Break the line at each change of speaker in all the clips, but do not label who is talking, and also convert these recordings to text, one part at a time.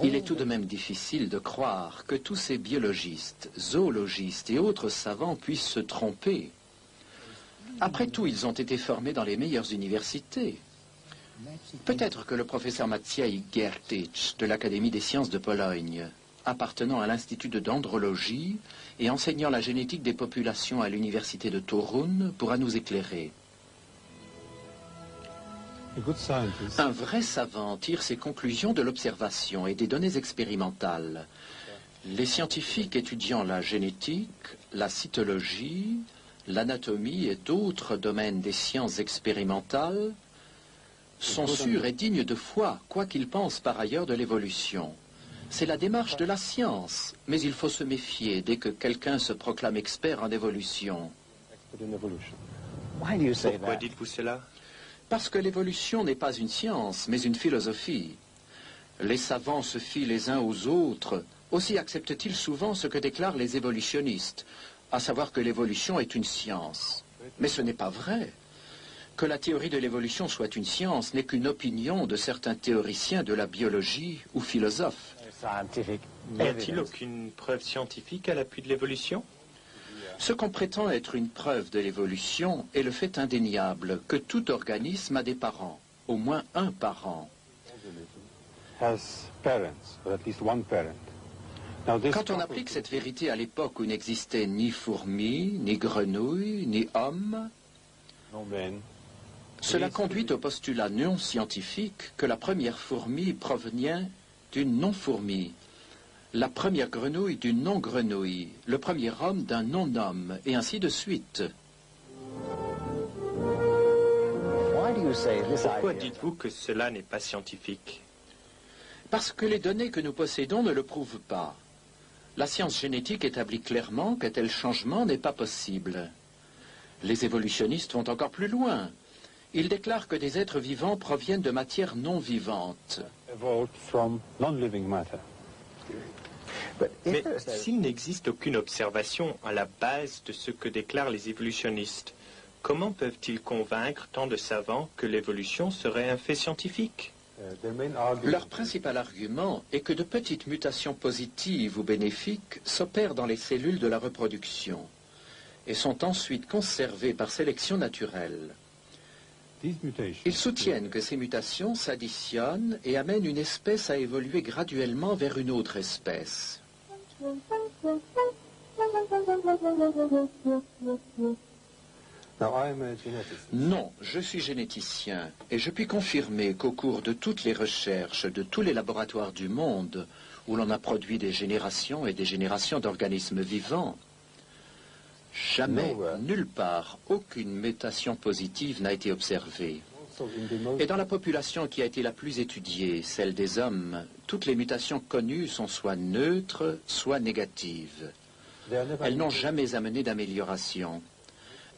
Il est tout de même difficile de croire que tous ces biologistes, zoologistes et autres savants puissent se tromper. Après tout, ils ont été formés dans les meilleures universités. Peut-être que le professeur Maciej Giertych de l'Académie des sciences de Pologne, appartenant à l'Institut de dendrologie et enseignant la génétique des populations à l'université de Torun, pourra nous éclairer. Un vrai savant tire ses conclusions de l'observation et des données expérimentales. Les scientifiques étudiant la génétique, la cytologie, l'anatomie et d'autres domaines des sciences expérimentales sont sûrs et dignes de foi, quoi qu'ils pensent par ailleurs de l'évolution. C'est la démarche de la science, mais il faut se méfier dès que quelqu'un se proclame expert en évolution.
Pourquoi dites-vous cela?
Parce que l'évolution n'est pas une science, mais une philosophie. Les savants se fient les uns aux autres, aussi acceptent-ils souvent ce que déclarent les évolutionnistes, à savoir que l'évolution est une science. Mais ce n'est pas vrai. Que la théorie de l'évolution soit une science n'est qu'une opinion de certains théoriciens de la biologie ou philosophes.
N'y a-t-il aucune preuve scientifique à l'appui de l'évolution?
Ce qu'on prétend être une preuve de l'évolution est le fait indéniable que tout organisme a des parents, au moins un parent. Quand on applique cette vérité à l'époque où n'existaient ni fourmis, ni grenouilles, ni hommes, cela conduit au postulat non scientifique que la première fourmi provenait d'une non-fourmi, la première grenouille d'une non-grenouille, le premier homme d'un non-homme, et ainsi de suite.
Pourquoi dites-vous que cela n'est pas scientifique?
Parce que les données que nous possédons ne le prouvent pas. La science génétique établit clairement qu'un tel changement n'est pas possible. Les évolutionnistes vont encore plus loin. Ils déclarent que des êtres vivants proviennent de matière non vivante.
Mais s'il n'existe aucune observation à la base de ce que déclarent les évolutionnistes, comment peuvent-ils convaincre tant de savants que l'évolution serait un fait scientifique?
Leur principal argument est que de petites mutations positives ou bénéfiques s'opèrent dans les cellules de la reproduction et sont ensuite conservées par sélection naturelle. Ils soutiennent que ces mutations s'additionnent et amènent une espèce à évoluer graduellement vers une autre espèce. Non, je suis généticien et je puis confirmer qu'au cours de toutes les recherches de tous les laboratoires du monde où l'on a produit des générations et des générations d'organismes vivants, jamais, nulle part, aucune mutation positive n'a été observée. Et dans la population qui a été la plus étudiée, celle des hommes, toutes les mutations connues sont soit neutres, soit négatives. Elles n'ont jamais amené d'amélioration.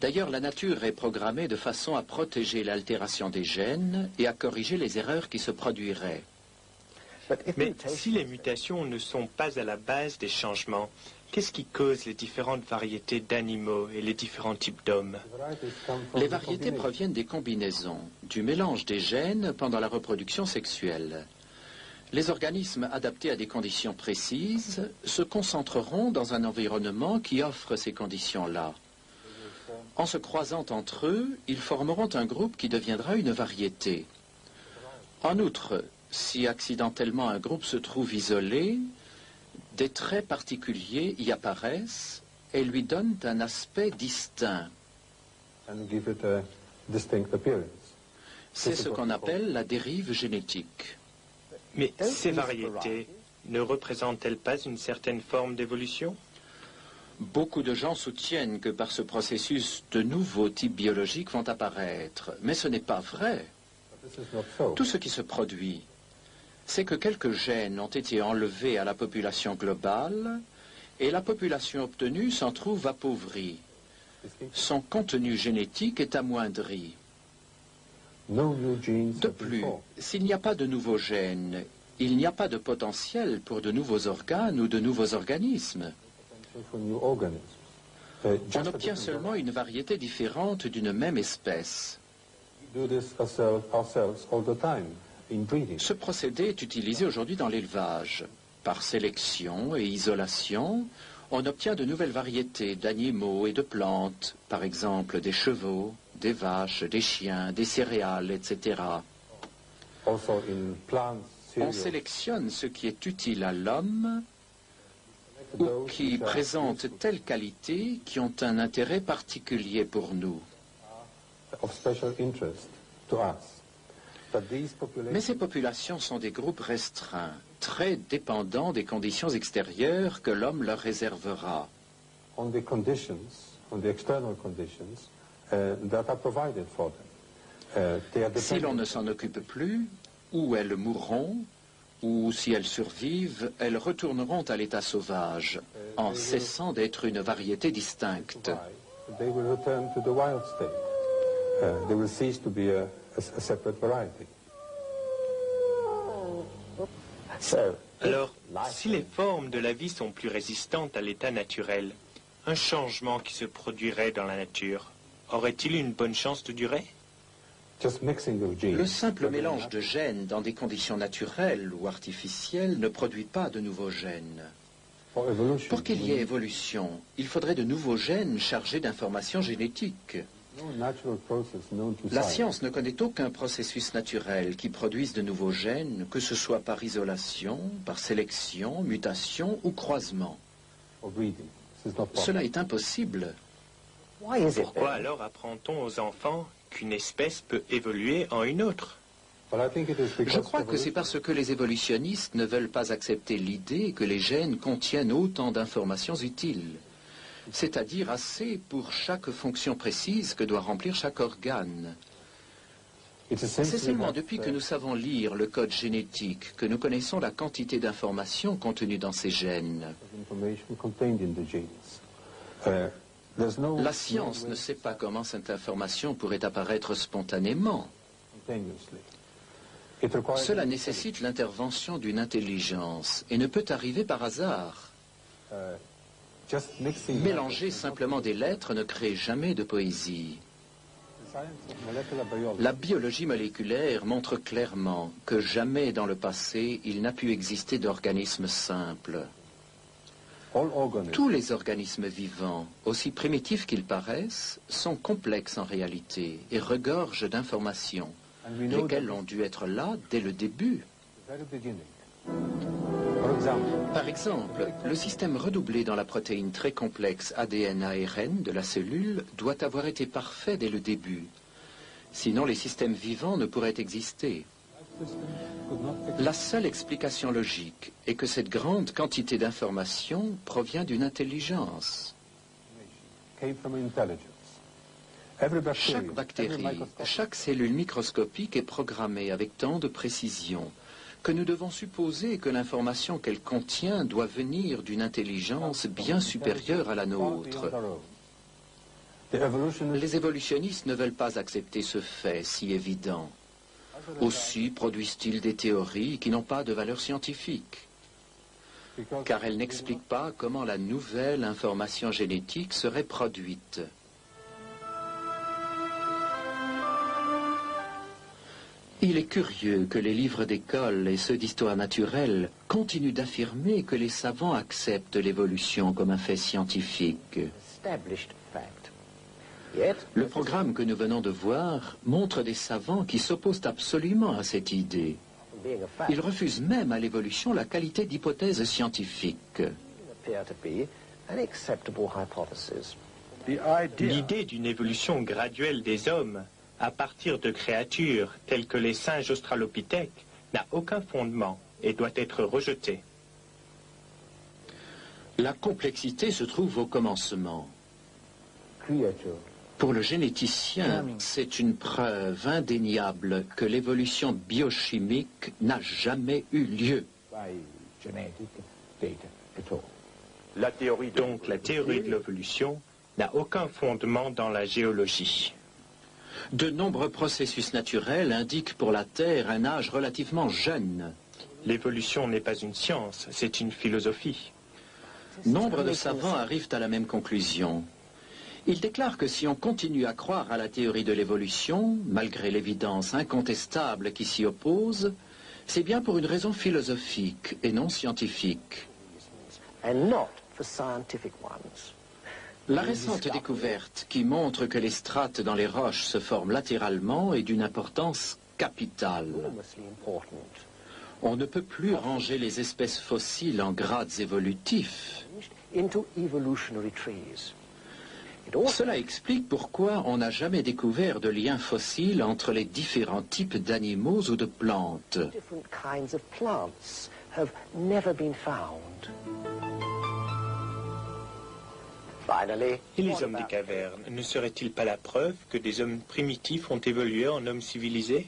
D'ailleurs, la nature est programmée de façon à protéger l'altération des gènes et à corriger les erreurs qui se produiraient.
Mais si les mutations ne sont pas à la base des changements, qu'est-ce qui cause les différentes variétés d'animaux et les différents types d'hommes?
Les variétés proviennent des combinaisons, du mélange des gènes pendant la reproduction sexuelle. Les organismes adaptés à des conditions précises se concentreront dans un environnement qui offre ces conditions-là. En se croisant entre eux, ils formeront un groupe qui deviendra une variété. En outre, si accidentellement un groupe se trouve isolé, des traits particuliers y apparaissent et lui donnent un aspect distinct. C'est ce qu'on appelle la dérive génétique.
Mais ces variétés ne représentent-elles pas une certaine forme d'évolution?
Beaucoup de gens soutiennent que par ce processus, de nouveaux types biologiques vont apparaître. Mais ce n'est pas vrai. Tout ce qui se produit, c'est que quelques gènes ont été enlevés à la population globale et la population obtenue s'en trouve appauvrie. Son contenu génétique est amoindri. De plus, s'il n'y a pas de nouveaux gènes, il n'y a pas de potentiel pour de nouveaux organes ou de nouveaux organismes. On obtient seulement une variété différente d'une même espèce.
in breeding.
Ce procédé est utilisé aujourd'hui dans l'élevage. Par sélection et isolation, on obtient de nouvelles variétés d'animaux et de plantes, par exemple des chevaux, des vaches, des chiens, des céréales, etc.
Also in plants,
On
cereals,
sélectionne ce qui est utile à l'homme ou
those
qui
which are
présente
useful,
telles qualités qui ont un intérêt particulier pour nous.
of special interest to us. But these
Mais ces
populations
populations sont des groupes restreints, très dépendants des conditions extérieures que l'homme leur réservera.
on the conditions, on the external conditions that are provided for them. They are
Si l'on
dependent
ne s'en occupe plus, ou elles mourront, ou si elles survivent, elles retourneront à l'état sauvage, en cessant d'être une variété distincte.
survive. They will return to the wild state. They will cease to be a separate variety.
Alors, si les formes de la vie sont plus résistantes à l'état naturel, un changement qui se produirait dans la nature, aurait-il une bonne chance de durer?
Just mixing of genes.
Le simple mélange de gènes dans des conditions naturelles ou artificielles ne produit pas de nouveaux gènes.
For evolution,
Pour qu'il y ait évolution, il faudrait de nouveaux gènes chargés d'informations génétiques.
no natural process known to
La
science
science ne connaît aucun processus naturel qui produise de nouveaux gènes, que ce soit par isolation, par sélection, mutation ou croisement.
or breeding. This is not possible.
Cela est impossible.
Pourquoi alors apprend-on aux enfants qu'une espèce peut évoluer en une autre?
But I think it is because
Je crois que c'est
evolution-
parce que les évolutionnistes ne veulent pas accepter l'idée que les gènes contiennent autant d'informations utiles, c'est-à-dire assez pour chaque fonction précise que doit remplir chaque organe.
it is
C'est
simply
seulement
that,
depuis que nous savons lire le code génétique que nous connaissons la quantité d'informations contenues dans ces gènes.
information contained in the genes. There's no
La science ne sait pas comment cette information pourrait apparaître spontanément.
spontaneously. It requires
Cela nécessite l'intervention d'une intelligence et ne peut arriver par hasard.
just mixing
Mélanger simplement des lettres ne crée jamais de poésie.
science of molecular biology.
La biologie moléculaire montre clairement que jamais dans le passé il n'a pu exister d'organisme simple.
All organisms
Tous les organismes vivants, aussi primitifs qu'ils paraissent, sont complexes en réalité et regorgent d'informations,
and we know
lesquelles
that
ont dû être là dès le début.
at the very beginning. For example,
Par exemple, le système redoublé dans la protéine très complexe ADN-ARN de la cellule doit avoir été parfait dès le début. Sinon, les systèmes vivants ne pourraient exister.
could not fix
La seule explication logique est que cette grande quantité d'informations provient d'une intelligence.
came from intelligence. Every bacterium,
Chaque
every
bactérie,
microscopic
chaque cellule microscopique est programmée avec tant de précision que nous devons supposer que l'information qu'elle contient doit venir d'une intelligence bien supérieure à la
far
nôtre.
beyond our own. The evolutionists
Les évolutionnistes ne veulent pas accepter ce fait si évident. Aussi produisent-ils des théories qui n'ont pas de valeur scientifique,
because
car elles n'expliquent pas comment la nouvelle information génétique serait produite. Il est curieux que les livres d'école et ceux d'histoire naturelle continuent d'affirmer que les savants acceptent l'évolution comme un fait scientifique.
established fact. Yet,
Le programme que nous venons de voir montre des savants qui s'opposent absolument à cette idée.
being a fact,
Ils refusent même à l'évolution la qualité d'hypothèse scientifique.
appear to be an acceptable hypothesis.
L'idée d'une évolution graduelle des hommes à partir de créatures telles que les singes australopithèques n'a aucun fondement et doit être rejetée.
La complexité se trouve au commencement.
creature
Pour le généticien, c'est une preuve indéniable que l'évolution biochimique n'a jamais eu lieu.
by genetic data at all.
Donc la théorie de l'évolution n'a aucun fondement dans la géologie.
De nombreux processus naturels indiquent pour la Terre un âge relativement jeune.
L'évolution n'est pas une science, c'est une philosophie.
Nombre de savants arrivent à la même conclusion. Ils déclarent que si on continue à croire à la théorie de l'évolution, malgré l'évidence incontestable qui s'y oppose, C'est bien pour une raison philosophique et non scientifique.
And not for scientific ones.
La récente découverte qui montre que les strates dans les roches se forment latéralement est d'une importance capitale.
Enormously important.
On ne peut plus ranger les espèces fossiles en grades évolutifs.
Into evolutionary trees. It also
Cela explique pourquoi on n'a jamais découvert de lien fossile entre les différents types d'animaux ou de plantes.
different kinds of plants have never been found. Finally,
Et les
what
hommes des
about-
cavernes, ne seraient-ils pas la preuve que des hommes primitifs ont évolué en hommes civilisés?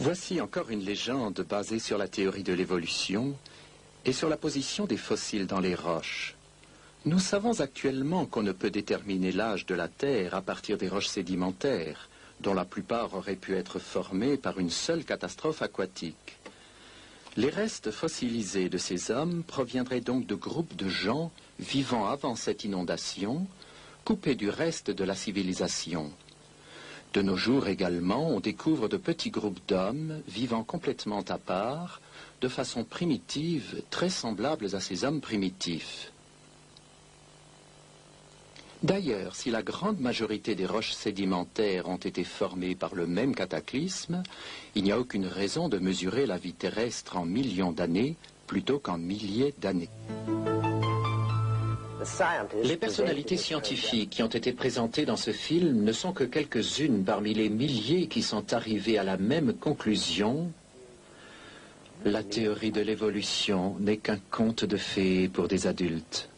Voici encore une légende basée sur la théorie de l'évolution et sur la position des fossiles dans les roches. Nous savons actuellement qu'on ne peut déterminer l'âge de la Terre à partir des roches sédimentaires, dont la plupart auraient pu être formées par une seule catastrophe aquatique. Les restes fossilisés de ces hommes proviendraient donc de groupes de gens vivant avant cette inondation, coupés du reste de la civilisation. De nos jours également, on découvre de petits groupes d'hommes vivant complètement à part, de façon primitive, très semblables à ces hommes primitifs. D'ailleurs, si la grande majorité des roches sédimentaires ont été formées par le même cataclysme, il n'y a aucune raison de mesurer la vie terrestre en millions d'années plutôt qu'en milliers d'années.
The scientists
Les personnalités
presented the
scientifiques qui ont été présentées dans ce film ne sont que quelques-unes parmi les milliers qui sont arrivées à la même conclusion. La théorie de l'évolution n'est qu'un conte de fées pour des adultes.